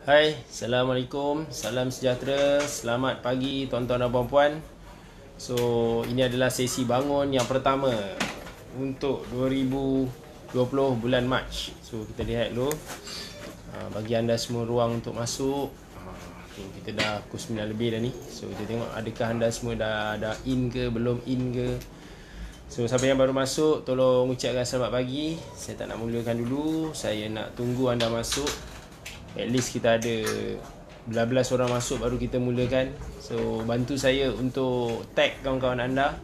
Hai, Assalamualaikum, salam sejahtera, selamat pagi tuan-tuan dan puan-puan. So, ini adalah sesi bangun yang pertama untuk 2020 bulan Mac. So, kita lihat dulu. Bagi anda semua ruang untuk masuk. Kita dah pukul 9 lebih dah ni. So, kita tengok adakah anda semua dah in ke, belum in ke. So, siapa yang baru masuk, tolong ucapkan selamat pagi. Saya tak nak mulakan dulu, saya nak tunggu anda masuk. At least kita ada belas-belas orang masuk baru kita mulakan. So bantu saya untuk tag kawan-kawan anda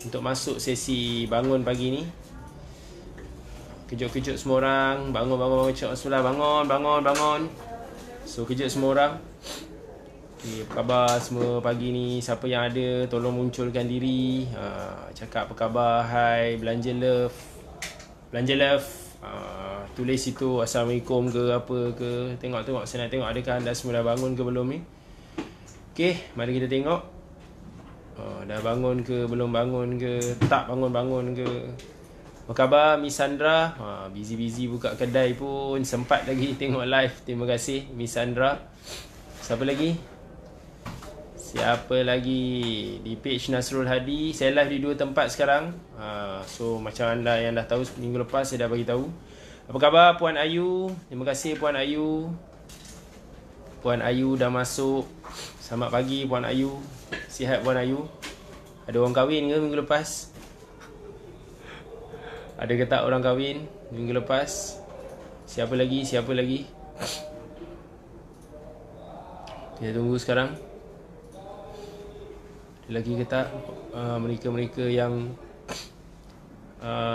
untuk masuk sesi bangun pagi ni. Kejut-kejut semua orang. Bangun cakap sebelah. Bangun. So kejut semua orang. Okay, apa khabar semua pagi ni? Siapa yang ada tolong munculkan diri. Cakap apa khabar. Hai, belanja love. Tulis situ Assalamualaikum ke apa ke. Tengok saya nak tengok adakah anda semua dah bangun ke belum ni. Okay, mari kita tengok. Dah bangun ke belum bangun ke. Tak bangun ke. Apa khabar Miss Sandra? Busy buka kedai pun sempat lagi tengok live. Terima kasih Miss Sandra. Siapa lagi di page Nasrul Hadi. Saya live di dua tempat sekarang. So macam anda yang dah tahu minggu lepas saya dah bagi tahu. Apa khabar Puan Ayu? Terima kasih Puan Ayu. Puan Ayu dah masuk. Selamat pagi Puan Ayu. Sihat Puan Ayu? Ada orang kahwin ke minggu lepas? Ada ke tak orang kahwin minggu lepas? Siapa lagi? Kita tunggu sekarang. Ada lagi ke tak mereka-mereka yang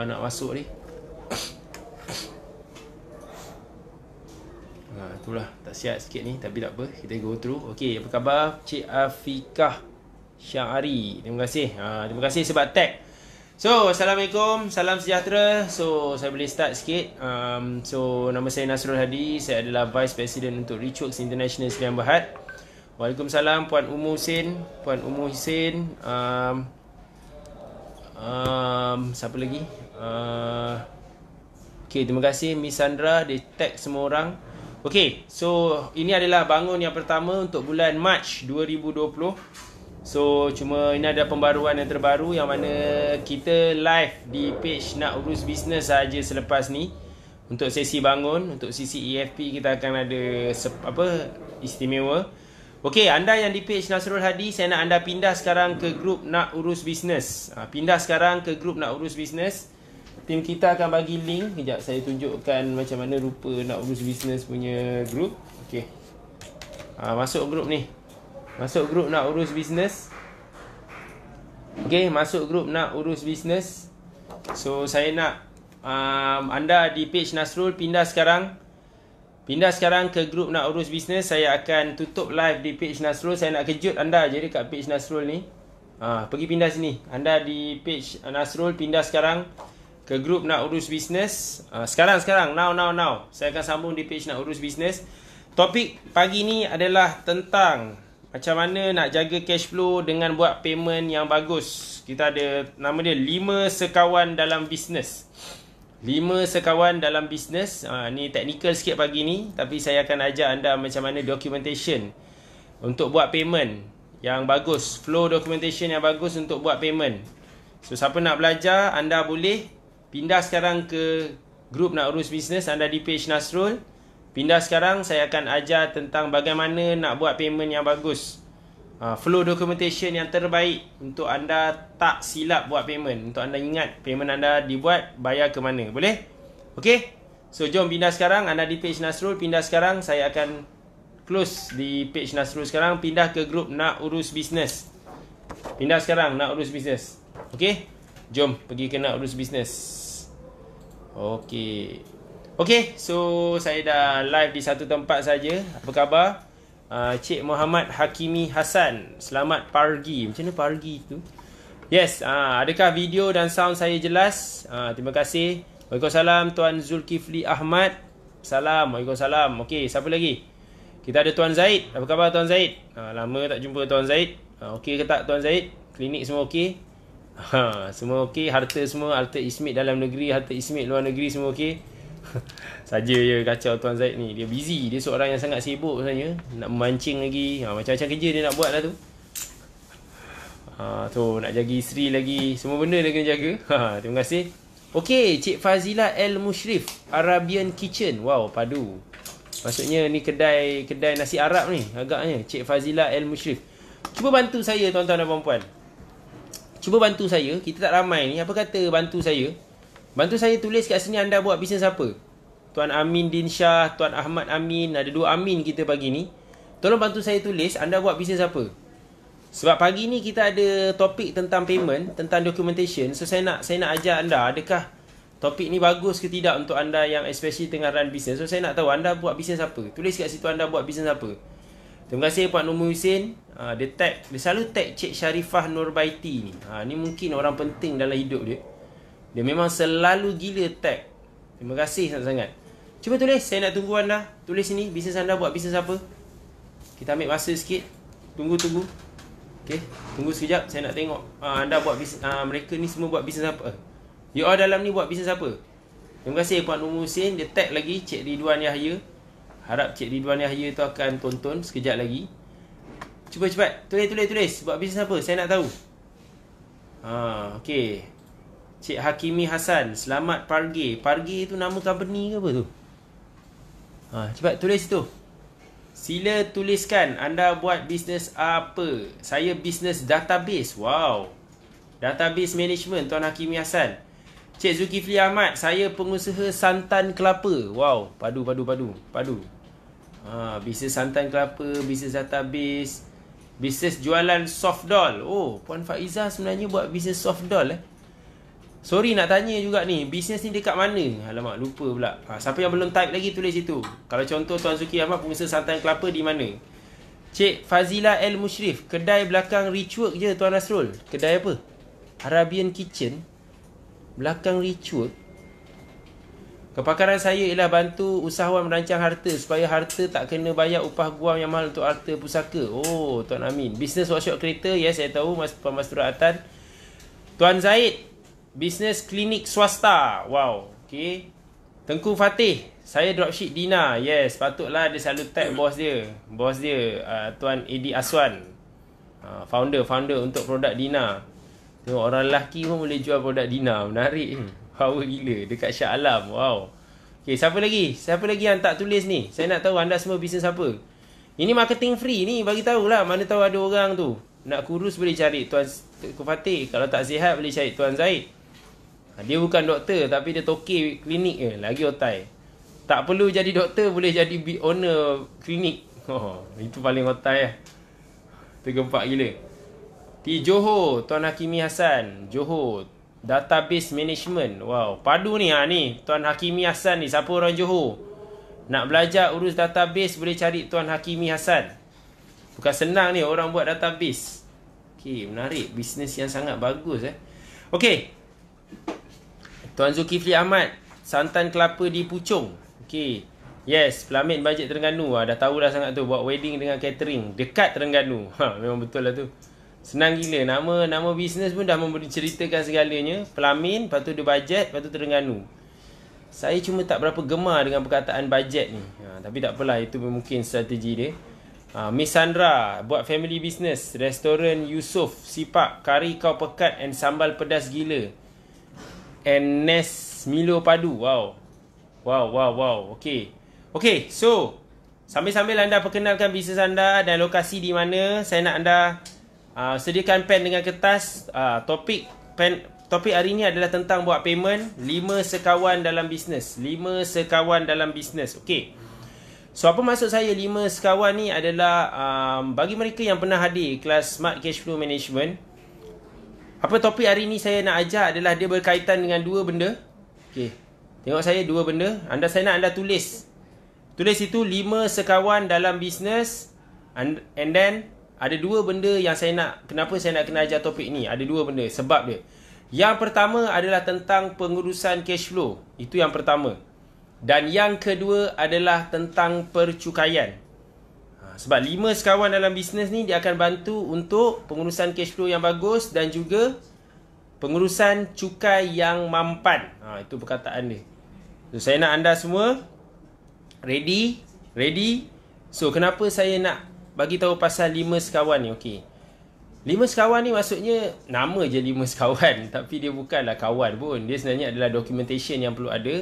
nak masuk ni? Itulah tak sihat sikit ni, tapi tak apa, kita go through. Okey, apa khabar Cik Afikah Syahari? Terima kasih sebab tag. So, Assalamualaikum, salam sejahtera. So, saya boleh start sikit. So, nama saya Nasrul Hadi. Saya adalah Vice President untuk Richworks International Sdn Bhd. Waalaikumsalam Puan Umu Hussein. Siapa lagi? Okey, terima kasih Miss Sandra. Dia tag semua orang. Okey, so ini adalah bangun yang pertama untuk bulan Mac 2020. So cuma ini ada pembaruan yang terbaru yang mana kita live di page Nak Urus Bisnes saja selepas ni. Untuk sesi bangun, untuk sisi EFP kita akan ada istimewa. Okey, anda yang di page Nasrul Hadi, saya nak anda pindah sekarang ke grup Nak Urus Bisnes. Nak Urus Bisnes. Tim kita akan bagi link. Kejap saya tunjukkan macam mana rupa Nak Urus Bisnes punya grup. Okey. Masuk grup ni. Masuk grup Nak Urus Bisnes. Okey, masuk grup Nak Urus Bisnes. So saya nak anda di page Nasrul pindah sekarang ke grup Nak Urus Bisnes. Saya akan tutup live di page Nasrul. Saya nak kejut anda je dekat page Nasrul ni. Pergi pindah sini. Anda di page Nasrul pindah sekarang ke grup Nak Urus Bisnes. Sekarang now. Saya akan sambung di page Nak Urus Bisnes. Topik pagi ni adalah tentang macam mana nak jaga cash flow dengan buat payment yang bagus. Kita ada nama dia 5 sekawan dalam bisnes. 5 sekawan dalam bisnes. Ni teknikal sikit pagi ni, tapi saya akan ajar anda macam mana documentation untuk buat payment yang bagus. Flow documentation yang bagus untuk buat payment. So siapa nak belajar, anda boleh pindah sekarang ke grup Nak Urus Bisnes. Anda di page Nasrul. Pindah sekarang, saya akan ajar tentang bagaimana nak buat payment yang bagus. Flow documentation yang terbaik untuk anda tak silap buat payment. Untuk anda ingat payment anda dibuat, bayar ke mana. Boleh? Okey? So jom pindah sekarang. Anda di page Nasrul, pindah sekarang. Saya akan close di page Nasrul sekarang. Pindah ke grup Nak Urus Bisnes. Pindah sekarang Nak Urus Bisnes. Okey? Jom pergi ke Nak Urus Bisnes. Okey, so saya dah live di satu tempat saja. Apa khabar? Cik Muhammad Hakimi Hassan. Selamat pagi. Macam mana pagi tu? Yes, adakah video dan sound saya jelas? Terima kasih. Waalaikumsalam Tuan Zulkifli Ahmad. Waalaikumsalam. Okey, siapa lagi? Kita ada Tuan Zaid. Apa khabar Tuan Zaid? Lama tak jumpa Tuan Zaid. Okey ke tak Tuan Zaid? Klinik semua okey? Semua okey, harta semua, harta ismit dalam negeri, harta ismit luar negeri semua okey. Saja je kacau Tuan Zaid ni. Dia busy. Dia seorang yang sangat sibuk sebenarnya. Nak memancing lagi. Macam-macam kerja dia nak buat lah tu. Tu nak jaga isteri lagi. Semua benda dia kena jaga. Terima kasih. Okey, Cik Fazila L Mushrif, Arabian Kitchen. Wow, padu. Maksudnya ni kedai nasi Arab ni agaknya. Cik Fazila L Mushrif. Cuba bantu saya tuan-tuan dan puan-puan. Cuba bantu saya. Kita tak ramai ni. Apa kata bantu saya? Bantu saya tulis kat sini anda buat bisnes apa? Tuan Amin Din Shah, Tuan Ahmad Amin. Ada 2 Amin kita pagi ni. Tolong bantu saya tulis anda buat bisnes apa? Sebab pagi ni kita ada topik tentang payment, tentang documentation. So saya nak ajar anda, adakah topik ni bagus ke tidak untuk anda yang especially tengah run bisnes. So saya nak tahu anda buat bisnes apa. Tulis kat situ anda buat bisnes apa. Terima kasih Pak Nur Muhsin. Dia selalu tag Cik Sharifah Nurbaiti ni. Ni mungkin orang penting dalam hidup dia. Dia memang selalu gila tag. Terima kasih sangat-sangat. Cuba tulis, saya nak tunggu anda. Tulis sini, bisnes anda buat bisnes apa. Kita ambil masa sikit. Tunggu. Okay, tunggu sekejap. Saya nak tengok anda buat bisnes. Mereka ni semua buat bisnes apa. You all dalam ni buat bisnes apa. Terima kasih Pak Nur Muhsin. Dia tag lagi Cik Ridwan Yahya. Harap Cik Ridwan Yahya tu akan tonton sekejap lagi. Cuba cepat. Tulis. Buat bisnes apa. Saya nak tahu. Okay. Cik Hakimi Hassan, Selamat Parge. Parge tu nama company ke apa tu? Cepat tulis tu. Sila tuliskan anda buat bisnes apa. Saya bisnes database. Wow. Database management Tuan Hakimi Hassan. Cik Zulkifli Ahmad, saya pengusaha santan kelapa. Wow, padu. Bisnes santan kelapa, bisnes database, bisnes jualan soft doll. Oh, Puan Faiza sebenarnya buat bisnes soft doll Sorry nak tanya juga ni, bisnes ni dekat mana? Alamak, lupa pula. Siapa yang belum type lagi tulis itu. Kalau contoh Tuan Zulkifli Ahmad pengusaha santan kelapa di mana? Cik Fazila L Mushrif, kedai belakang Richwork je Tuan Nasrul. Kedai apa? Arabian Kitchen. Belakang Richwork. Kepakaran saya ialah bantu usahawan merancang harta supaya harta tak kena bayar upah guam yang mahal untuk harta pusaka. Oh, Tuan Amin. Bisnes workshop kereta, yes saya tahu Puan Mastura Atan. Tuan Zaid, bisnes klinik swasta. Wow, okay. Tengku Fatih, saya dropship Dina. Yes, patutlah dia selalu tag bos dia. Tuan Edi Aswan, founder untuk produk Dina. Tengok orang lelaki pun boleh jual produk Dina. Menarik. Power gila. Dekat Shah Alam. Wow. Okay, siapa lagi yang tak tulis ni? Saya nak tahu anda semua bisnes apa. Ini marketing free ni. Bagi tahulah. Mana tahu ada orang tu nak kurus boleh cari Tuan Fatih. Kalau tak sihat boleh cari Tuan Zaid. Dia bukan doktor tapi dia toke klinik je. Lagi otai. Tak perlu jadi doktor, boleh jadi owner klinik. Itu paling otai lah. Tergempak gila. Di Johor, Tuan Hakimi Hassan. Johor, database management. Wow, padu ni ni. Tuan Hakimi Hassan ni. Siapa orang Johor nak belajar urus database boleh cari Tuan Hakimi Hassan. Bukan senang ni orang buat database. Okay, menarik. Bisnes yang sangat bagus Okay. Tuan Zulkifli Ahmad, santan kelapa di Puchong. Okay. Yes, Pelamin Bajet Terengganu. Dah tahulah sangat tu. Buat wedding dengan catering dekat Terengganu. Memang betul lah tu. Senang gila. Nama bisnes pun dah menceritakan segalanya. Pelamin, lepas tu dia bajet, lepas tu Terengganu. Saya cuma tak berapa gemar dengan perkataan bajet ni. Tapi tak apalah, itu mungkin strategi dia. Miss Sandra, buat family business. Restoran Yusof, Sipak, kari kau pekat and sambal pedas gila. And Nes Milo padu. Wow. Okay, so sambil-sambil anda perkenalkan bisnes anda dan lokasi di mana, saya nak anda sediakan pen dengan kertas. Topik hari ini adalah tentang buat payment. 5 sekawan dalam bisnes. Okay. So apa maksud saya 5 sekawan ni adalah bagi mereka yang pernah hadir kelas Smart Cash Flow Management. Apa topik hari ni saya nak ajak adalah dia berkaitan dengan 2 benda. Okay. Tengok saya 2 benda. Saya nak anda tulis itu 5 sekawan dalam bisnes. And then ada 2 benda yang kenapa saya nak kena ajar topik ni. Ada 2 benda sebab dia. Yang pertama adalah tentang pengurusan cash flow. Itu yang pertama. Dan yang kedua adalah tentang percukaian. Sebab 5 sekawan dalam bisnes ni dia akan bantu untuk pengurusan cash flow yang bagus dan juga pengurusan cukai yang mampan. Itu perkataan dia. So, saya nak anda semua ready. So, kenapa saya nak bagi tahu pasal 5 sekawan ni? Okey. 5 sekawan ni maksudnya nama je 5 sekawan, tapi dia bukanlah kawan pun. Dia sebenarnya adalah documentation yang perlu ada.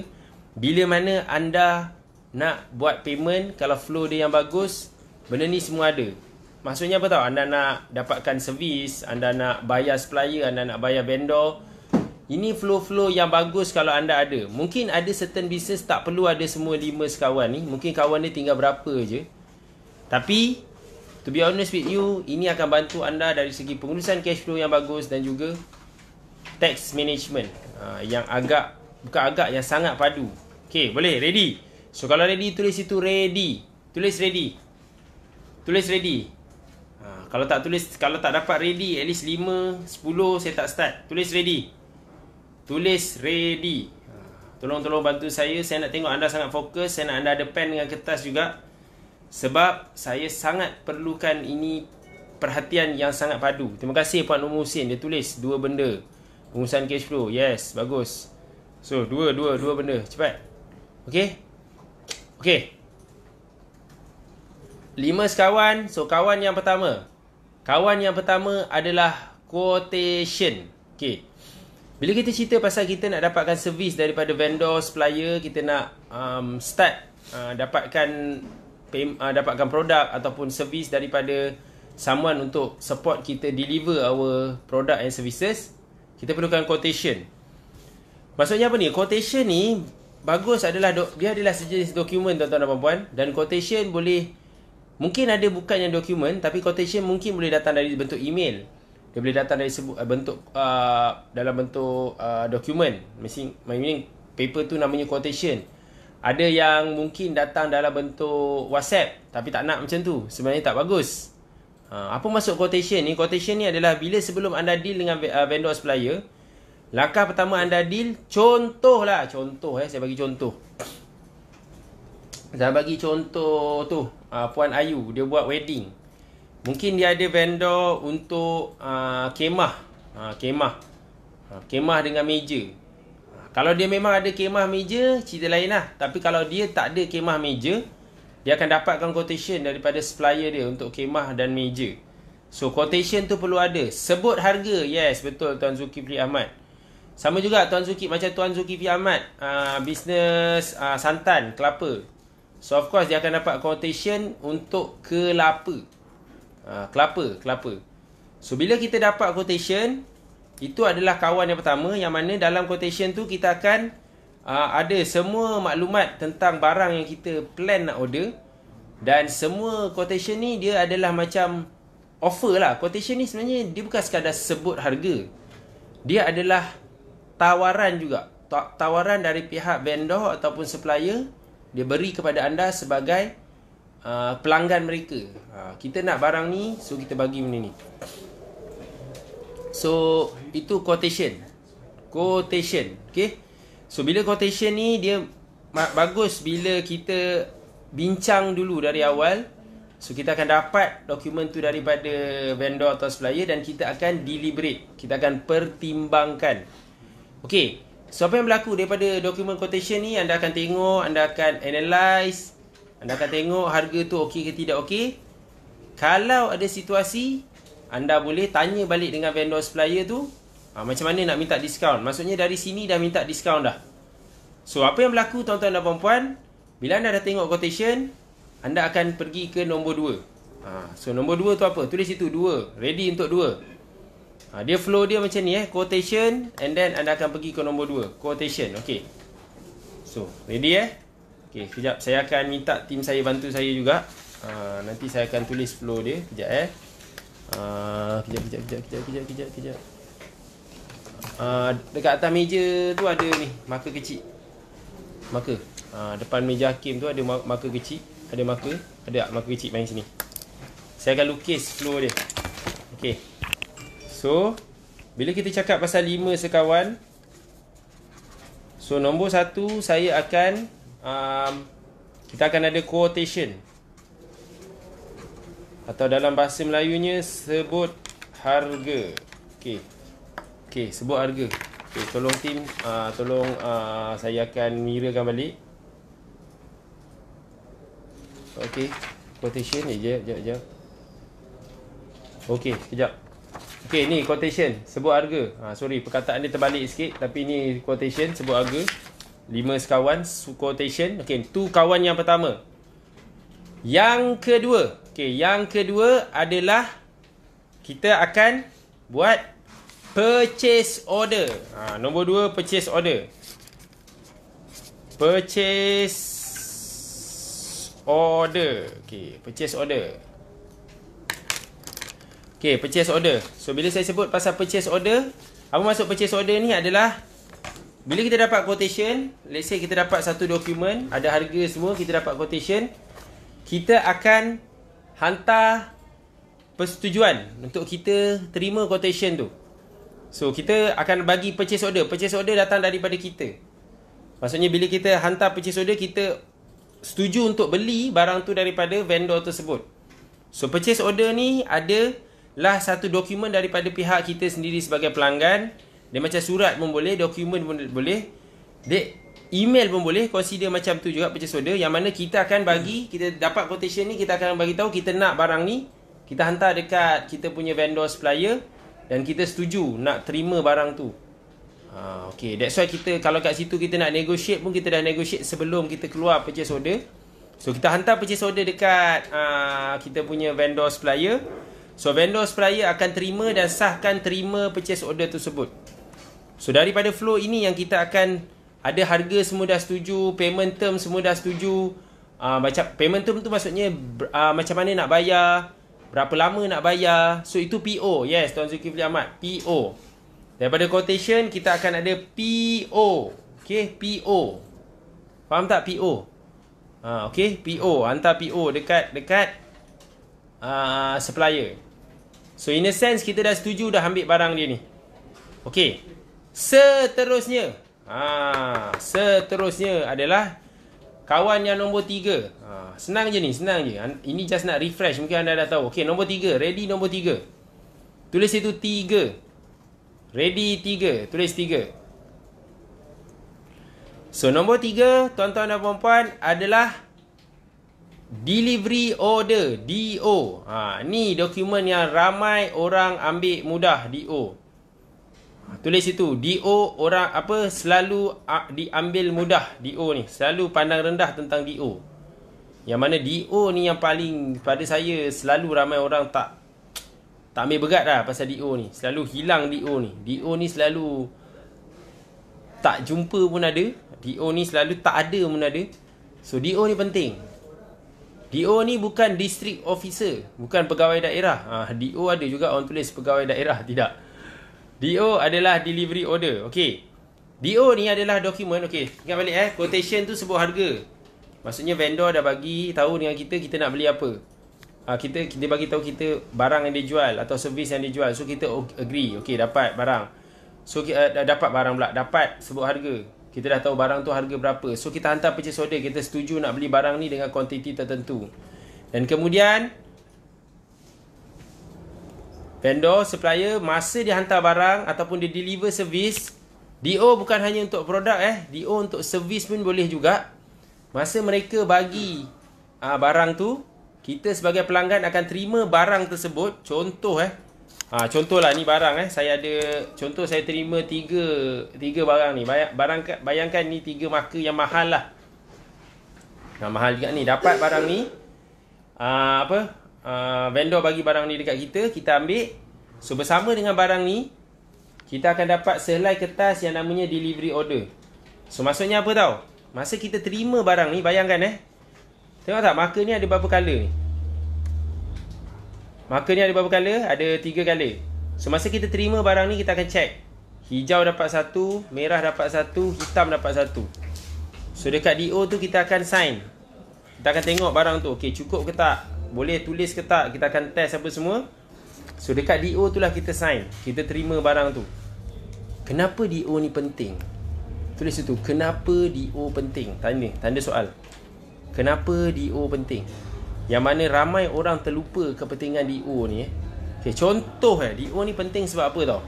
Bila mana anda nak buat payment, kalau flow dia yang bagus, benda ni semua ada. Maksudnya apa tahu? Anda nak dapatkan servis, anda nak bayar supplier, anda nak bayar vendor. Ini flow-flow yang bagus kalau anda ada. Mungkin ada certain business tak perlu ada semua 5 sekawan ni. Mungkin kawan dia tinggal berapa je. Tapi, to be honest with you, ini akan bantu anda dari segi pengurusan cash flow yang bagus dan juga tax management. Yang yang sangat padu. Okay, boleh? Ready? So, kalau ready, tulis itu ready. Tulis ready. Kalau tak dapat ready, at least 5, 10 saya tak start. Tulis ready. Tolong bantu saya nak tengok anda sangat fokus. Saya nak anda ada pen dengan kertas juga. Sebab saya sangat perlukan ini perhatian yang sangat padu. Terima kasih Puan Umar Husin. Dia tulis 2 benda. Pengurusan cash flow. Yes, bagus. So, 2 benda. Cepat. Okay. 5 sekawan. So, kawan yang pertama adalah quotation. Okay. Bila kita cerita pasal kita nak dapatkan servis daripada vendor, supplier, kita nak dapatkan produk ataupun servis daripada someone untuk support kita deliver our product and services, kita perlukan quotation. Maksudnya apa ni? Quotation ni bagus adalah dia adalah sejenis dokumen, tuan-tuan dan puan-puan, dan quotation boleh mungkin ada bukannya dokumen, tapi quotation mungkin boleh datang dari bentuk email. Dia boleh datang dari dalam bentuk dokumen. Meaning paper tu namanya quotation. Ada yang mungkin datang dalam bentuk WhatsApp, tapi tak nak macam tu. Sebenarnya tak bagus. Apa maksud quotation ni? Quotation ni adalah bila sebelum anda deal dengan vendor supplier, langkah pertama anda deal, contoh, saya bagi contoh. Saya bagi contoh tu, Puan Ayu, dia buat wedding. Mungkin dia ada vendor untuk kemah. Kemah dengan meja. Kalau dia memang ada kemah meja, cerita lain lah. Tapi kalau dia tak ada kemah meja, dia akan dapatkan quotation daripada supplier dia untuk kemah dan meja. So, quotation tu perlu ada. Sebut harga. Yes, betul Tuan Zulkifli Ahmad. Sama juga Tuan Zulkifli Ahmad, bisnes santan, kelapa. So, of course, dia akan dapat quotation untuk kelapa. Kelapa. So, bila kita dapat quotation, itu adalah kawan yang pertama, yang mana dalam quotation tu kita akan ada semua maklumat tentang barang yang kita plan nak order. Dan semua quotation ni dia adalah macam offer lah. Quotation ni sebenarnya dia bukan sekadar sebut harga. Dia adalah tawaran juga. Tawaran dari pihak vendor ataupun supplier, dia beri kepada anda sebagai pelanggan mereka. Kita nak barang ni, so kita bagi benda ni. So, itu quotation. Okay. So, bila quotation ni, dia bagus bila kita bincang dulu dari awal. So, kita akan dapat dokumen tu daripada vendor atau supplier dan kita akan deliberate. Kita akan pertimbangkan. Okay. So, apa yang berlaku daripada dokumen quotation ni, anda akan tengok, anda akan analyse, anda akan tengok harga tu okey ke tidak okey. Kalau ada situasi, anda boleh tanya balik dengan vendor supplier tu, macam mana nak minta diskaun. Maksudnya dari sini dah minta diskaun dah. So, apa yang berlaku tuan-tuan dan puan-puan, bila anda dah tengok quotation, anda akan pergi ke nombor 2. So, nombor 2 tu apa? Tulis itu 2. Ready untuk 2. Dia flow dia macam ni, quotation, and then anda akan pergi ke nombor 2. Quotation, okay. So, ready okay, kejap. Saya akan minta tim saya bantu saya juga. Nanti saya akan tulis flow dia. Kejap kejap. Dekat atas meja tu ada ni, marker kecil. Depan meja hakim tu ada marker kecil. Ada marker kecil main sini. Saya akan lukis flow dia. Okay. So, bila kita cakap pasal 5 sekawan, so nombor 1 saya akan kita akan ada quotation, atau dalam bahasa Melayunya sebut harga. Okay, sebut harga. Okay, tolong team, tolong saya akan mirrorkan balik. Okay, quotation ni je. Okay, sekejap. Okay, ni quotation, sebut harga. Sorry, perkataan dia terbalik sikit, tapi ni quotation, sebut harga. 5 sekawan, quotation. Okay, tu kawan yang pertama. Yang kedua, okay, yang kedua adalah kita akan buat purchase order. Nombor 2, purchase order. Purchase order. Okay, purchase order. Okay, purchase order. So, bila saya sebut pasal purchase order, apa maksud purchase order ni adalah bila kita dapat quotation, let's say kita dapat satu dokumen, ada harga semua, kita dapat quotation, kita akan hantar persetujuan untuk kita terima quotation tu. So, kita akan bagi purchase order. Purchase order datang daripada kita. Maksudnya, bila kita hantar purchase order, kita setuju untuk beli barang tu daripada vendor tersebut. So, purchase order ni adalah satu dokumen daripada pihak kita sendiri sebagai pelanggan. Dia macam surat pun boleh, dokumen pun boleh, email pun boleh, consider macam tu juga purchase order. Yang mana kita akan bagi, kita dapat quotation ni, kita akan bagi tahu kita nak barang ni, kita hantar dekat kita punya vendor supplier dan kita setuju nak terima barang tu. Okay, that's why kita, kalau kat situ kita nak negotiate pun, kita dah negotiate sebelum kita keluar purchase order. So, kita hantar purchase order dekat kita punya vendor supplier. So, vendor supplier akan terima dan sahkan terima purchase order tersebut. So, daripada flow ini yang kita akan ada harga semua dah setuju, payment term semua dah setuju. Macam payment term tu maksudnya macam mana nak bayar, berapa lama nak bayar. So, itu PO. Yes, Tuan Zulkifli Ahmad, PO. Daripada quotation, kita akan ada PO. Okay, PO. Faham tak PO? Okay, PO. Hantar PO dekat supplier. So, in a sense, kita dah setuju dah ambil barang dia ni. Okay. Seterusnya. Seterusnya adalah kawan yang nombor 3. Senang je ni, senang je. Ini just nak refresh. Mungkin anda dah tahu. Okay, nombor 3. Ready nombor 3. Tulis itu 3. Ready 3. Tulis 3. So, nombor 3, tuan-tuan dan puan-puan, adalah delivery order, DO. Ni dokumen yang ramai orang ambil mudah, DO. Tulis itu, DO orang selalu diambil mudah, DO ni. Selalu pandang rendah tentang DO. Yang mana DO ni yang paling, pada saya, selalu ramai orang tak ambil berat lah pasal DO ni. Selalu hilang DO ni. DO ni selalu tak jumpa pun ada. DO ni selalu tak ada pun ada. So, DO ni penting. DO ni bukan district officer, bukan pegawai daerah. DO ada juga orang tulis pegawai daerah, tidak. DO adalah delivery order. Okey. DO ni adalah dokumen. Okey, ingat balik quotation tu sebut harga. Maksudnya vendor dah bagi tahu dengan kita nak beli apa. Dia bagi tahu kita barang yang dia jual atau servis yang dia jual. So, kita agree. Okey, dapat barang. So, dapat barang pula. Dapat sebut harga. Kita dah tahu barang tu harga berapa. So, kita hantar purchase order. Kita setuju nak beli barang ni dengan kuantiti tertentu. Dan kemudian vendor, supplier, masa dia hantar barang ataupun dia deliver servis, DO bukan hanya untuk produk DO untuk servis pun boleh juga. Masa mereka bagi barang tu, kita sebagai pelanggan akan terima barang tersebut. Contoh contohlah ni barang saya ada, contoh saya terima 3 barang ni. Bayangkan ni 3 marker yang mahal lah. Mahal juga ni. Dapat barang ni, vendor bagi barang ni dekat kita ambil. So, bersama dengan barang ni, kita akan dapat sehelai kertas yang namanya delivery order. So, maksudnya apa tau? Masa kita terima barang ni, bayangkan tengok tak, marker ni ada berapa color ni? Marker ni ada berapa color? Ada 3 color. So, masa kita terima barang ni, kita akan check. Hijau dapat 1, merah dapat 1, hitam dapat 1. So, dekat DO tu kita akan sign. Kita akan tengok barang tu, okay, cukup ke tak? Boleh tulis ke tak? Kita akan test apa semua. So, dekat DO tu lah kita sign. Kita terima barang tu. Kenapa DO ni penting? Tulis itu. Kenapa DO penting? Tanda soal. Kenapa DO penting? Yang mana ramai orang terlupa kepentingan DO ni. Okay, contoh DO ni penting sebab apa tau?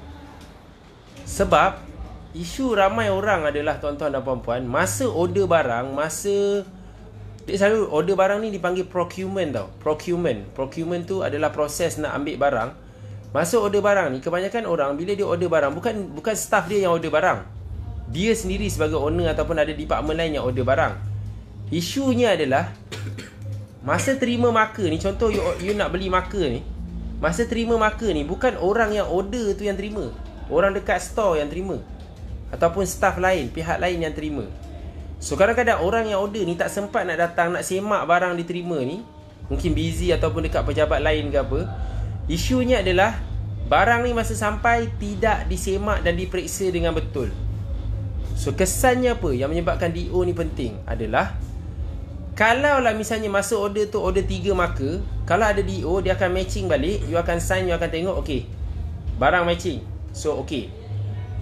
Sebab isu ramai orang adalah tuan-tuan dan puan-puan, masa order barang, dia selalu order barang ni dipanggil procurement tau. Procurement tu adalah proses nak ambil barang. Masa order barang ni, kebanyakan orang bila dia order barang, bukan staff dia yang order barang. Dia sendiri sebagai owner ataupun ada department lain yang order barang. Isunya adalah masa terima marker ni, contoh you nak beli marker ni, masa terima marker ni bukan orang yang order tu yang terima, orang dekat store yang terima, ataupun staff lain, pihak lain yang terima. So kadang-kadang orang yang order ni tak sempat nak datang, nak semak barang diterima ni, mungkin busy ataupun dekat pejabat lain ke apa. Isunya adalah barang ni masa sampai tidak disemak dan diperiksa dengan betul. So kesannya apa yang menyebabkan DO ni penting adalah, kalau lah misalnya masa order tu order 3 marker, kalau ada DO, dia akan matching balik. You akan sign, you akan tengok, okay, barang matching, so okay.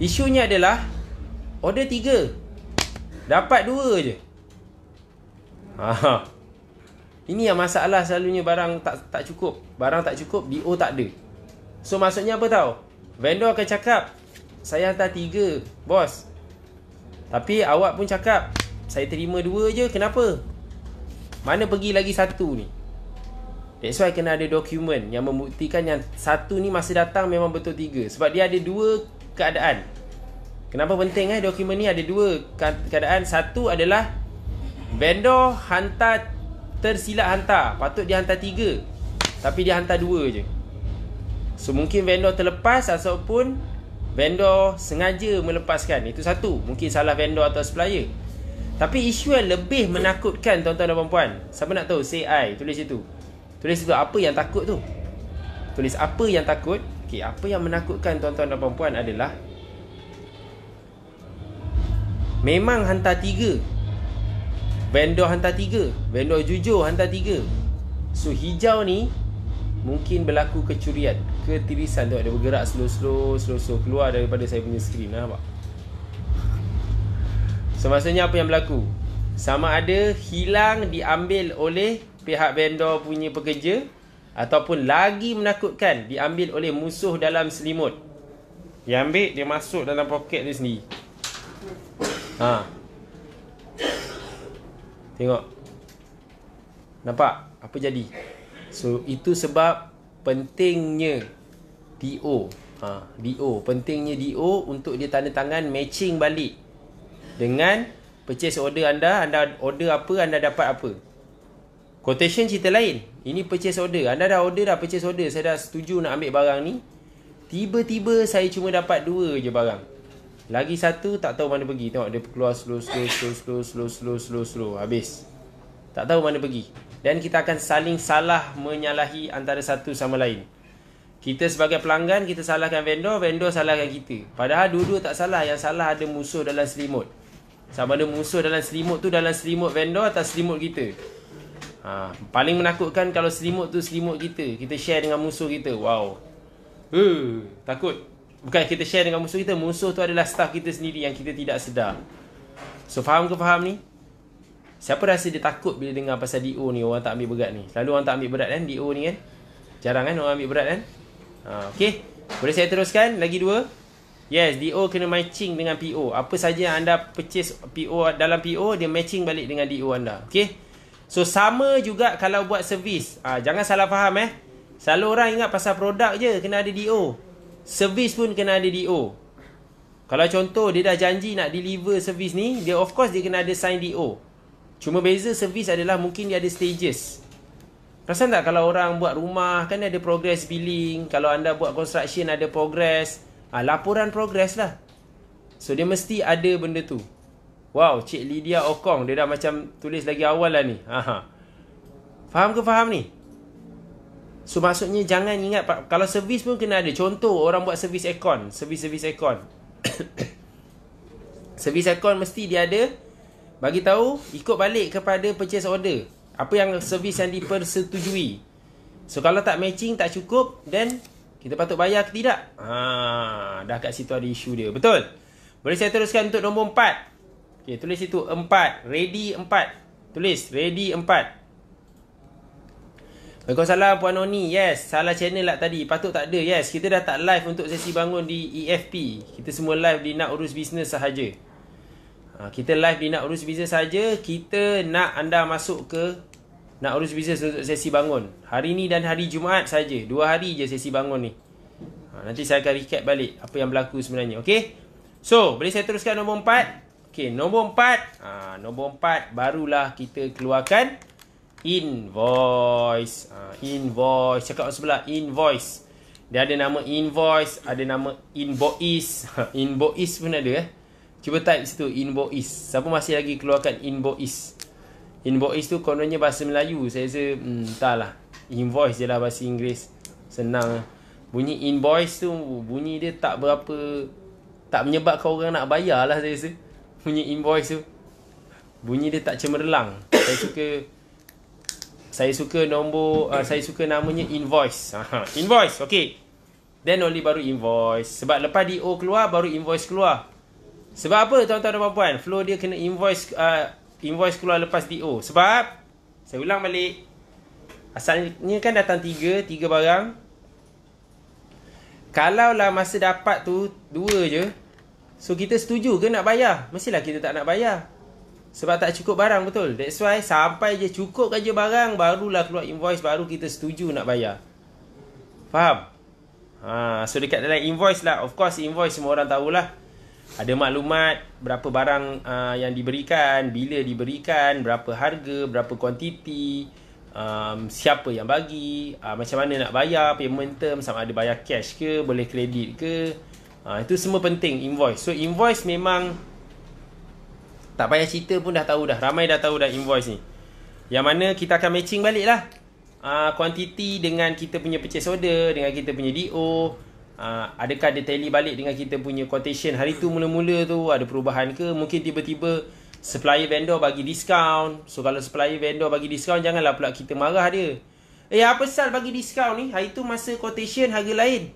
Isunya adalah order 3 dapat 2 je. Ini yang masalah selalunya, barang tak cukup. Barang tak cukup, DO tak ada. So maksudnya apa tahu? Vendor akan cakap, saya hantar 3 bos, tapi awak pun cakap saya terima 2 je, kenapa? Mana pergi lagi 1 ni? That's why kena ada dokumen yang membuktikan yang 1 ni masa datang memang betul 3. Sebab dia ada 2 keadaan. Kenapa penting dokumen ni ada 2 keadaan. Satu adalah vendor hantar, tersilap hantar, patut dia hantar 3, tapi dia hantar 2 je. So mungkin vendor terlepas ataupun vendor sengaja melepaskan. Itu satu, mungkin salah vendor atau supplier. Tapi isu yang lebih menakutkan tuan-tuan dan puan-puan, siapa nak tahu? Say I, tulis itu. Tulis itu apa yang takut tu. Tulis apa yang takut. Okay, apa yang menakutkan tuan-tuan dan puan-puan adalah memang hantar 3, vendor hantar 3, vendor jujur hantar 3. So hijau ni mungkin berlaku kecurian, ketirisan. Tengok dia bergerak slow keluar daripada saya punya skrin, nampak? So maksudnya apa yang berlaku? Sama ada hilang, diambil oleh pihak vendor punya pekerja, ataupun lagi menakutkan, diambil oleh musuh dalam selimut. Dia ambil, dia masuk dalam poket dia sendiri. Tengok, nampak apa jadi? So itu sebab pentingnya DO. Pentingnya DO untuk dia tanda tangan matching balik dengan purchase order anda. Anda order apa, anda dapat apa. Quotation cerita lain. Ini purchase order. Anda dah order dah, purchase order, saya dah setuju nak ambil barang ni. Tiba-tiba saya cuma dapat 2 je barang, lagi 1 tak tahu mana pergi. Tengok dia keluar slow, habis. Tak tahu mana pergi. Dan kita akan saling salah menyalahi antara satu sama lain. Kita sebagai pelanggan, kita salahkan vendor, vendor salahkan kita. Padahal dua-dua tak salah. Yang salah ada musuh dalam selimut. Sama ada musuh dalam selimut tu dalam selimut vendor atau selimut kita. Paling menakutkan kalau selimut tu selimut kita. Kita share dengan musuh kita. Wow. Takut. Bukan kita share dengan musuh kita, musuh tu adalah staff kita sendiri yang kita tidak sedar. So faham ke faham ni? Siapa rasa dia takut bila dengar pasal DO ni, orang tak ambil berat ni? Selalu orang tak ambil berat kan DO ni kan? Jarang kan orang ambil berat kan? Okay, boleh saya teruskan lagi 2? Yes, DO kena matching dengan PO. Apa saja yang anda purchase PO dalam PO, dia matching balik dengan DO anda. Okay, so sama juga kalau buat servis. Jangan salah faham Selalu orang ingat pasal produk je kena ada DO. Servis pun kena ada DO. Kalau contoh dia dah janji nak deliver servis ni, dia of course dia kena ada sign DO. Cuma beza servis adalah mungkin dia ada stages. Perasan tak kalau orang buat rumah kan ada progress billing. Kalau anda buat construction ada progress, laporan progress lah. So dia mesti ada benda tu. Wow, Cik Lydia Okong, dia dah macam tulis lagi awal lah ni. Faham ke faham ni? So maksudnya jangan ingat, kalau servis pun kena ada. Contoh orang buat servis aircon, servis aircon. Servis aircon mesti dia ada bagi tahu, ikut balik kepada purchase order, apa yang servis yang dipersetujui. So kalau tak matching, tak cukup, then kita patut bayar ke tidak? Dah kat situ ada isu dia. Betul? Boleh saya teruskan untuk nombor 4? Okay, tulis itu 4. Ready 4. Tulis ready 4. Waalaikumsalam Puan Noni. Yes, salah channel lah tadi. Patut tak ada. Yes, kita dah tak live untuk sesi bangun di EFP. Kita semua live di Nak Urus Bisnes sahaja. Kita live di Nak Urus Bisnes sahaja. Kita nak anda masuk ke Nak Urus Bisnes untuk sesi bangun. Hari ni dan hari Jumaat saja. 2 hari je sesi bangun ni. Nanti saya akan recap balik apa yang berlaku sebenarnya. Okay. So, boleh saya teruskan nombor 4? Okay, nombor 4. Nombor 4 barulah kita keluarkan invoice. Invoice. Cakap orang sebelah. Invoice. Dia ada nama invoice. Ada nama invoice. Invoice pun ada. Cuba type situ. Invoice. Siapa masih lagi keluarkan invoice? Invoice tu kononnya bahasa Melayu. Saya rasa entahlah. Invoice je lah bahasa Inggeris. Senang. Bunyi invoice tu bunyi dia tak berapa, tak menyebabkan orang nak bayar lah saya rasa. Bunyi invoice tu bunyi dia tak cemerlang. Saya suka nombor, saya suka namanya invoice. Invoice, okay. Then only baru invoice. Sebab lepas DO keluar, baru invoice keluar. Sebab apa tuan-tuan dan puan-puan? Flow dia kena invoice invoice keluar lepas DO. Sebab, saya ulang balik. Asalnya kan datang 3 barang. Kalau lah masa dapat tu 2 je, so kita setuju ke nak bayar? Mestilah kita tak nak bayar. Sebab tak cukup barang, betul. That's why sampai je cukup je barang, barulah keluar invoice, baru kita setuju nak bayar. Faham? So dekat dalam invoice lah. Of course invoice semua orang tahulah. Ada maklumat berapa barang yang diberikan, bila diberikan, berapa harga, berapa kuantiti, siapa yang bagi, macam mana nak bayar, payment term, sama ada bayar cash ke, boleh kredit ke. Itu semua penting invoice. So invoice memang tak payah cerita pun dah tahu dah. Ramai dah tahu dah invoice ni. Yang mana kita akan matching balik lah kuantiti dengan kita punya purchase order, dengan kita punya DO. Adakah dia tally balik dengan kita punya quotation hari tu mula-mula tu, ada perubahan ke? Mungkin tiba-tiba supplier vendor bagi diskaun. So kalau supplier vendor bagi diskaun, janganlah pula kita marah dia. Apa sal bagi diskaun ni? Hari tu masa quotation harga lain,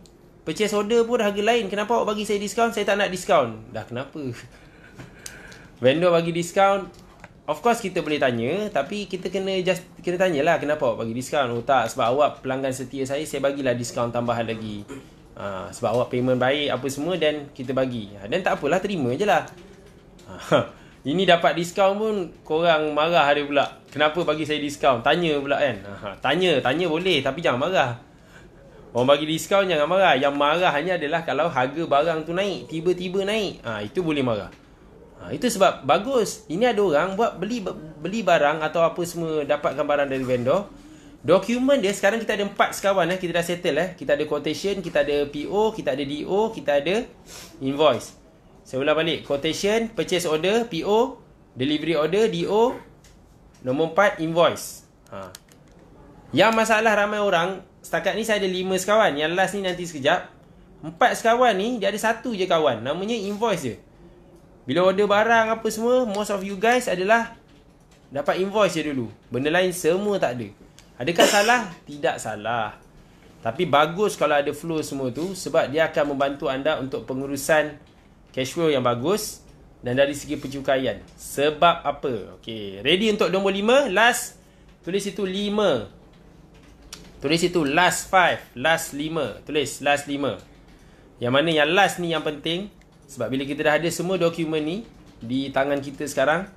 purchase order pun harga lain. Kenapa awak bagi saya diskaun? Saya tak nak diskaun. Dah kenapa? Vendor bagi diskaun. Of course kita boleh tanya, tapi kita kena tanyalah kenapa awak bagi diskaun. Oh tak, sebab awak pelanggan setia saya bagilah diskaun tambahan lagi. Sebab awak payment baik apa semua, dan kita bagi. Dan tak apalah, terima je lah. Ini dapat diskaun pun korang marah dia pula. Kenapa bagi saya diskaun? Tanya pula kan. Tanya boleh, tapi jangan marah. Orang bagi diskaun jangan marah. Yang marah hanya adalah kalau harga barang tu naik, tiba-tiba naik. Itu boleh marah. Itu sebab bagus. Ini ada orang buat beli barang atau apa semua, dapatkan barang dari vendor. Dokumen dia sekarang kita ada 4 sekawan kita dah settle Kita ada quotation, kita ada PO, kita ada DO, kita ada invoice. Saya ulang balik. Quotation, purchase order, PO, delivery order, DO. Nombor 4, invoice. Yang masalah ramai orang, setakat ni saya ada 5 sekawan. Yang last ni nanti sekejap. 4 sekawan ni, dia ada 1 je kawan. Namanya invoice je. Bila order barang apa semua, most of you guys adalah dapat invoice je dulu. Benda lain semua tak ada. Adakah salah? Tidak salah. Tapi bagus kalau ada flow semua tu, sebab dia akan membantu anda untuk pengurusan cash flow yang bagus dan dari segi pencukaian. Sebab apa? Okay, ready untuk nombor 5? Last. Tulis itu 5. Tulis itu last 5. Last 5. Tulis last 5. Yang mana yang last ni yang penting. Sebab bila kita dah ada semua dokumen ni di tangan kita sekarang,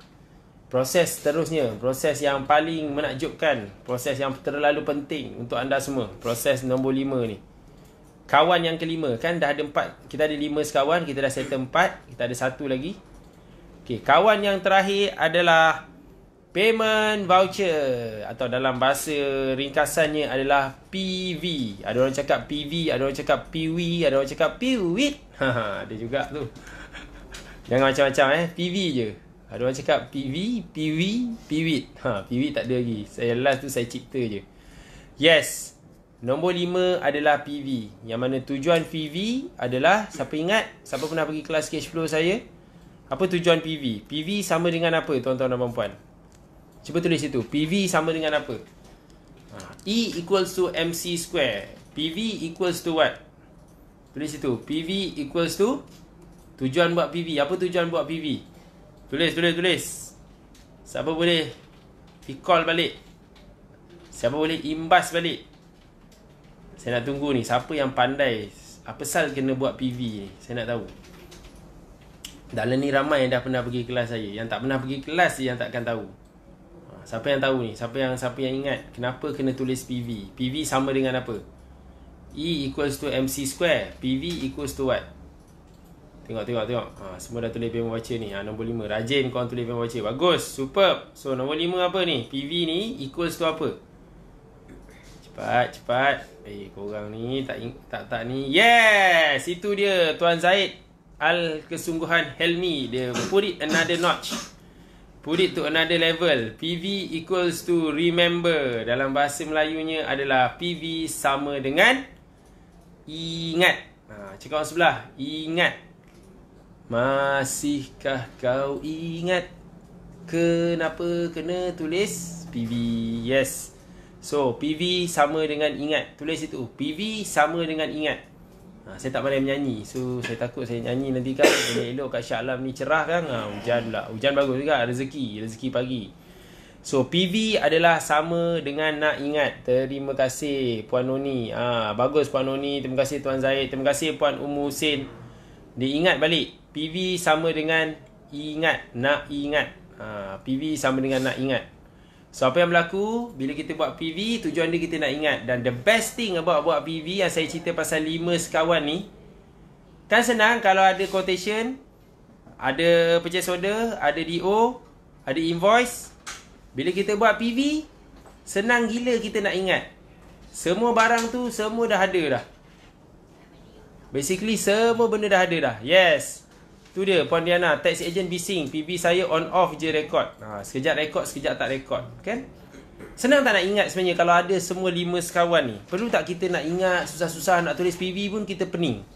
proses seterusnya, proses yang paling menakjubkan, proses yang terlalu penting untuk anda semua, proses nombor 5 ni. Kawan yang kelima, kan dah ada 4, kita ada 5 sekawan, kita dah settle 4, kita ada 1 lagi. Okay, kawan yang terakhir adalah payment voucher, atau dalam bahasa ringkasannya adalah PV. Ada orang cakap PV, ada orang cakap PW, ada orang cakap PWIT. Ada juga tu. Jangan macam-macam PV je. Ada orang cakap PV, PV, PWIT. PV tak ada lagi. Saya last tu saya cipta je. Yes. Nombor 5 adalah PV. Yang mana tujuan PV adalah, siapa ingat? Siapa pernah pergi kelas cash flow saya? Apa tujuan PV? PV sama dengan apa tuan-tuan dan puan-puan? Cuba tulis itu. PV sama dengan apa? E equals to MC square. PV equals to what? Tulis itu. PV equals to tujuan buat PV. Apa tujuan buat PV? Tulis. Siapa boleh recall balik? Siapa boleh imbas balik? Saya nak tunggu ni. Siapa yang pandai? Apa sal kena buat PV ni? Saya nak tahu. Dalam ni ramai yang dah pernah pergi kelas saya. Yang tak pernah pergi kelas je yang takkan tahu. Siapa yang tahu ni? Siapa yang ingat kenapa kena tulis PV? PV sama dengan apa? E equals to MC square. PV equals to what? Tengok. Semua dah tulis payment voucher ni. Nombor 5. Rajin korang tulis payment voucher. Bagus. Superb. So nombor 5 apa ni? PV ni equals to apa? Cepat. Korang ni tak ni. Yes! Itu dia Tuan Zaid Al-Kesungguhan Helmi. Dia put it another notch. Put it to another level. PV equals to remember. Dalam bahasa Melayunya adalah PV sama dengan ingat. Cakap orang sebelah. Ingat. Masihkah kau ingat kenapa kena tulis PV? Yes. So, PV sama dengan ingat. Tulis itu. PV sama dengan ingat. Saya tak pandai menyanyi. So, saya takut saya nyanyi nanti kan. Elok kat Shah Alam ni cerah kan. Hujan pula. Hujan bagus juga. Rezeki pagi. So, PV adalah sama dengan nak ingat. Terima kasih Puan Noni. Bagus Puan Noni. Terima kasih Tuan Zaid. Terima kasih Puan Ummu Husin. Dia ingat balik. PV sama dengan ingat. Nak ingat. PV sama dengan nak ingat. So, apa yang berlaku bila kita buat PV, tujuan dia kita nak ingat. Dan the best thing about buat PV yang saya cerita pasal 5 sekawan ni, kan senang kalau ada quotation, ada purchase order, ada DO, ada invoice. Bila kita buat PV, senang gila kita nak ingat. Semua barang tu, semua dah ada dah. Basically, semua benda dah ada dah. Yes. Tu dia Puan Diana, tax agent bising, PV saya on off je rekod. Sekejap rekod, sekejap tak rekod. Kan? Senang tak nak ingat sebenarnya kalau ada semua 5 sekawan ni? Perlu tak kita nak ingat susah-susah nak tulis PV pun kita pening.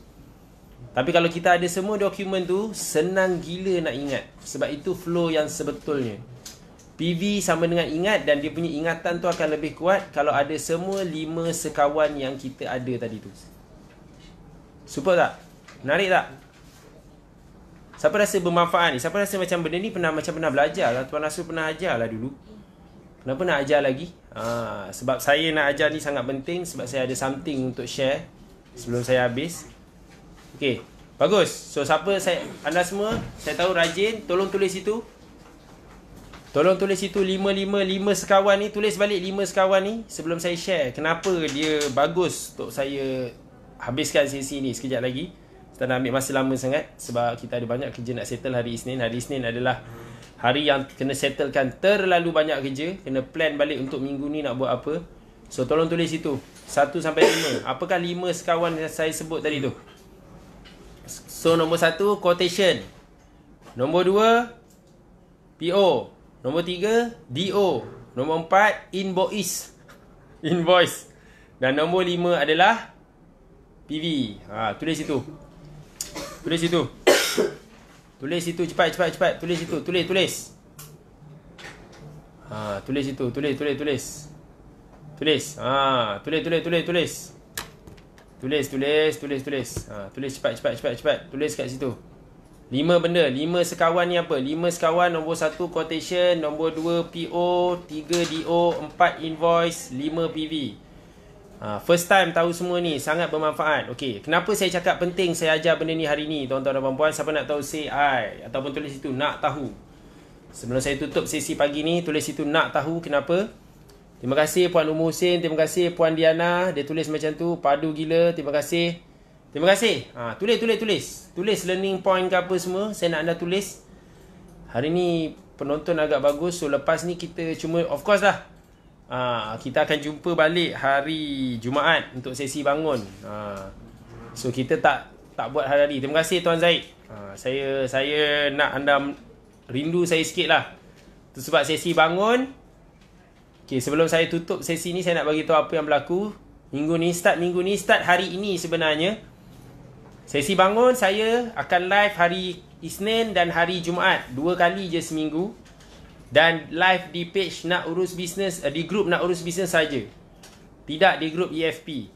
Tapi kalau kita ada semua dokumen tu, senang gila nak ingat. Sebab itu flow yang sebetulnya. PV sama dengan ingat dan dia punya ingatan tu akan lebih kuat kalau ada semua 5 sekawan yang kita ada tadi tu. Super tak? Menarik tak? Siapa rasa bermanfaat ni? Siapa rasa macam benda ni pernah belajar lah? Tuan Rasul pernah ajar lah dulu. Kenapa nak ajar lagi? Sebab saya nak ajar ni sangat penting. Sebab saya ada something untuk share sebelum saya habis. Okay, bagus. So anda semua, saya tahu rajin. Tolong tulis itu. Tolong tulis itu 5 sekawan ni. Tulis balik 5 sekawan ni sebelum saya share kenapa dia bagus untuk saya habiskan sesi ni sekejap lagi. Kita nak ambil masa lama sangat sebab kita ada banyak kerja nak settle hari Isnin. Hari Isnin adalah hari yang kena settlekan terlalu banyak kerja. Kena plan balik untuk minggu ni nak buat apa. So tolong tulis itu 1 sampai 5. Apakah 5 sekawan yang saya sebut tadi tu? So nombor 1 quotation. Nombor 2 PO. Nombor 3 DO. Nombor 4 invoice. Dan nombor 5 adalah PV. Tulis itu. Tulis itu. Tulis itu cepat. Tulis itu. Tulis. Tulis itu. Tulis. Tulis. Tulis cepat. Tulis kat situ. 5 benda. 5 sekawan ni apa? 5 sekawan. Nombor 1 quotation. Nombor 2 PO. 3 DO. 4 invoice. 5 PV. First time tahu semua ni sangat bermanfaat. Okey, kenapa saya cakap penting saya ajar benda ni hari ni, tuan-tuan dan puan-puan? Siapa nak tahu say I ataupun tulis itu nak tahu. Sebelum saya tutup sesi pagi ni, tulis itu nak tahu kenapa. Terima kasih Puan Ummu Husin, terima kasih Puan Diana, dia tulis macam tu, padu gila, terima kasih. Terima kasih. Tulis learning point ke apa semua, saya nak anda tulis. Hari ni penonton agak bagus, so lepas ni kita cuma of course lah. Kita akan jumpa balik hari Jumaat untuk sesi bangun. So kita tak buat hari-hari. Terima kasih Tuan Zaid. Saya nak anda rindu saya sikit lah. Itu sebab sesi bangun. Okay, sebelum saya tutup sesi ni, saya nak bagi tahu apa yang berlaku. Minggu ni start hari ini sebenarnya. Sesi bangun saya akan live hari Isnin dan hari Jumaat. 2 kali je seminggu. Dan live di page Nak Urus Bisnes, di grup Nak Urus Bisnes saja. Tidak di grup EFP.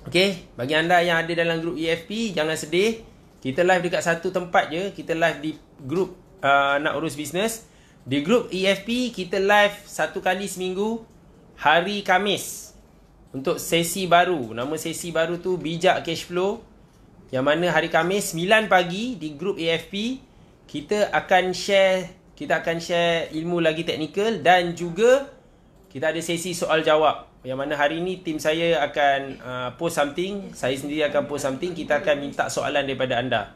Okey, bagi anda yang ada dalam grup EFP, jangan sedih. Kita live dekat satu tempat je. Kita live di grup Nak Urus Bisnes. Di grup EFP, kita live 1 kali seminggu hari Khamis untuk sesi baru. Nama sesi baru tu Bijak Cashflow, yang mana hari Khamis 9 pagi di grup AFP kita akan share ilmu lagi teknikal, dan juga kita ada sesi soal jawab. Yang mana hari ni tim saya akan post something, saya sendiri akan post something, kita akan minta soalan daripada anda.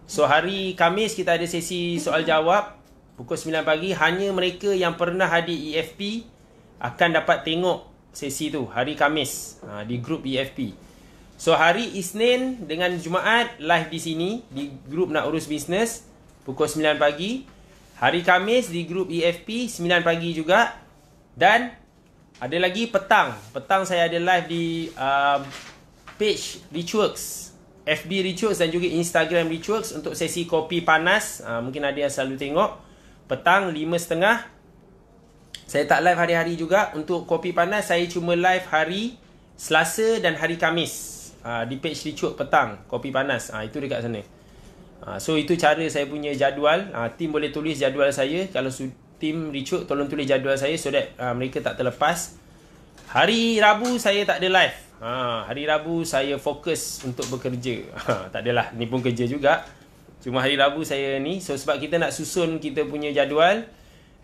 So hari Khamis kita ada sesi soal jawab pukul 9 pagi. Hanya mereka yang pernah hadir EFP akan dapat tengok sesi tu hari Khamis di grup EFP. So hari Isnin dengan Jumaat live di sini di grup Nak Urus Bisnes pukul 9 pagi. Hari Khamis di grup EFP 9 pagi juga. Dan ada lagi petang. Petang saya ada live di page Richworks, FB Richworks dan juga Instagram Richworks untuk sesi kopi panas. Mungkin ada yang selalu tengok. Petang 5.30. Saya tak live hari-hari juga. Untuk kopi panas saya cuma live hari Selasa dan hari Khamis di page Richworks petang, kopi panas. Itu dekat sana. So itu cara saya punya jadual. Tim boleh tulis jadual saya. Kalau tim Richworks tolong tulis jadual saya so that mereka tak terlepas. Hari Rabu saya tak ada live. Hari Rabu saya fokus untuk bekerja. Tak adalah, ni pun kerja juga. Cuma hari Rabu saya ni. So sebab kita nak susun kita punya jadual,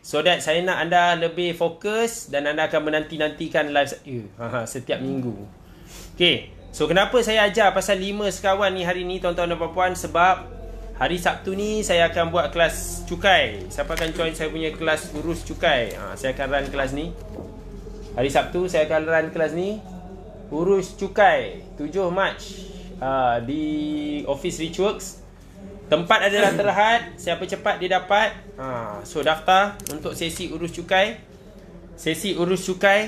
so that saya nak anda lebih fokus dan anda akan menanti-nantikan live saya setiap minggu. Okay, so kenapa saya ajar pasal 5 sekawan ni hari ni tuan-tuan dan puan-puan? Sebab hari Sabtu ni saya akan buat kelas cukai. Siapa akan join saya punya kelas urus cukai? Saya akan run kelas ni. Hari Sabtu saya akan run kelas ni, urus cukai 7 Mac di Office Richworks. Tempat adalah terhad. Siapa cepat dia dapat. So daftar untuk sesi urus cukai. Sesi urus cukai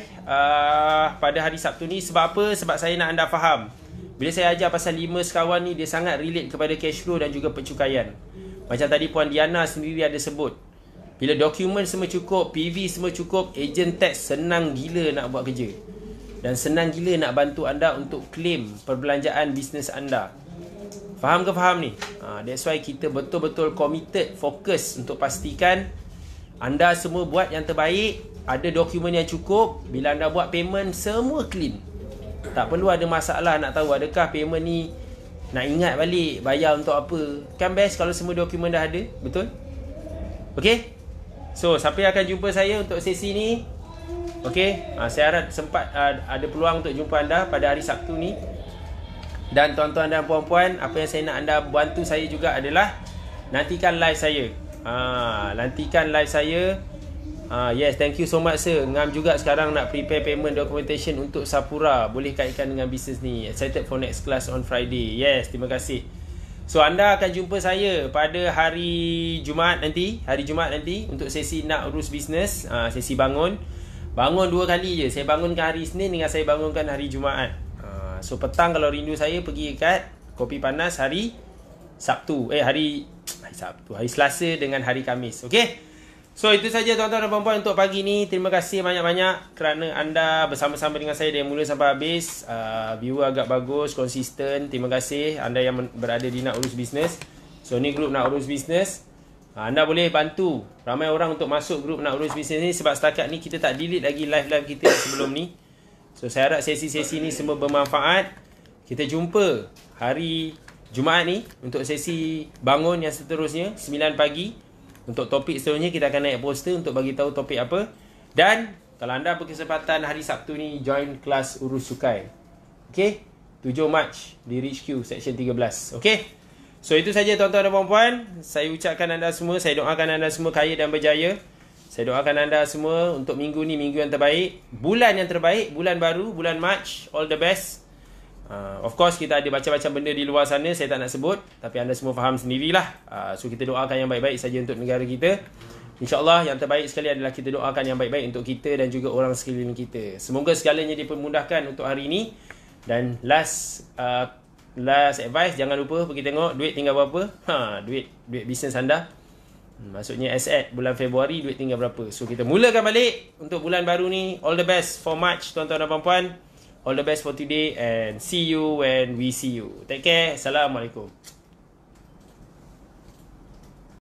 pada hari Sabtu ni. Sebab apa? Sebab saya nak anda faham, bila saya ajar pasal 5 sekawan ni, dia sangat relate kepada cash flow dan juga percukaian. Macam tadi Puan Diana sendiri ada sebut, bila dokumen semua cukup, PV semua cukup, agent tax senang gila nak buat kerja. Dan senang gila nak bantu anda untuk claim perbelanjaan bisnes anda. Faham ke faham ni? That's why kita betul-betul committed, fokus untuk pastikan anda semua buat yang terbaik, ada dokumen yang cukup. Bila anda buat payment, semua clean. Tak perlu ada masalah nak tahu adakah payment ni nak ingat balik bayar untuk apa. Kan best kalau semua dokumen dah ada. Betul? Okay? So, siapa yang akan jumpa saya untuk sesi ni? Okay? Saya harap sempat ada peluang untuk jumpa anda pada hari Sabtu ni. Dan tuan-tuan dan puan-puan, apa yang saya nak anda bantu saya juga adalah nantikan live saya. Nantikan live saya. Yes, thank you so much sir. Ngam juga sekarang nak prepare payment documentation untuk Sapura. Boleh kaitkan dengan bisnes ni. Excited for next class on Friday. Yes, terima kasih. So anda akan jumpa saya pada hari Jumaat nanti. Hari Jumaat nanti untuk sesi Nak Urus Bisnes, sesi bangun. Bangun 2 kali je. Saya bangunkan hari Isnin dengan saya bangunkan hari Jumaat. So petang kalau rindu saya pergi kat kopi panas hari Sabtu. Hari Selasa dengan hari Khamis. Okay? So itu saja tuan-tuan dan puan-puan untuk pagi ni. Terima kasih banyak-banyak kerana anda bersama-sama dengan saya dari mula sampai habis. Viewer agak bagus, konsisten. Terima kasih anda yang berada di Nak Urus Bisnes. So ni grup Nak Urus Bisnes. Anda boleh bantu ramai orang untuk masuk grup Nak Urus Bisnes ni. Sebab setakat ni kita tak delete lagi live-live kita sebelum ni. So saya harap sesi-sesi ni semua bermanfaat. Kita jumpa hari Jumaat ni untuk sesi bangun yang seterusnya 9 pagi. Untuk topik seterusnya kita akan naik poster untuk bagi tahu topik apa. Dan kalau anda berkesempatan hari Sabtu ni join kelas urus cukai. Okey? 7 Mac di Rich Q section 13. Okey? So itu saja tuan-tuan dan puan-puan. Saya ucapkan anda semua, saya doakan anda semua kaya dan berjaya. Saya doakan anda semua untuk minggu ni minggu yang terbaik, bulan yang terbaik, bulan baru, bulan Mac. All the best. Of course kita ada macam-macam benda di luar sana, saya tak nak sebut, tapi anda semua faham sendirilah. So kita doakan yang baik-baik saja untuk negara kita. InsyaAllah yang terbaik sekali adalah kita doakan yang baik-baik untuk kita dan juga orang sekeliling kita. Semoga segalanya dipermudahkan untuk hari ini. Dan last advice, jangan lupa pergi tengok duit tinggal berapa. Duit bisnes anda. Maksudnya asset bulan Februari, duit tinggal berapa. So kita mulakan balik untuk bulan baru ni. All the best for March tuan-tuan dan puan-puan. All the best for today and see you when we see you. Take care. Assalamualaikum.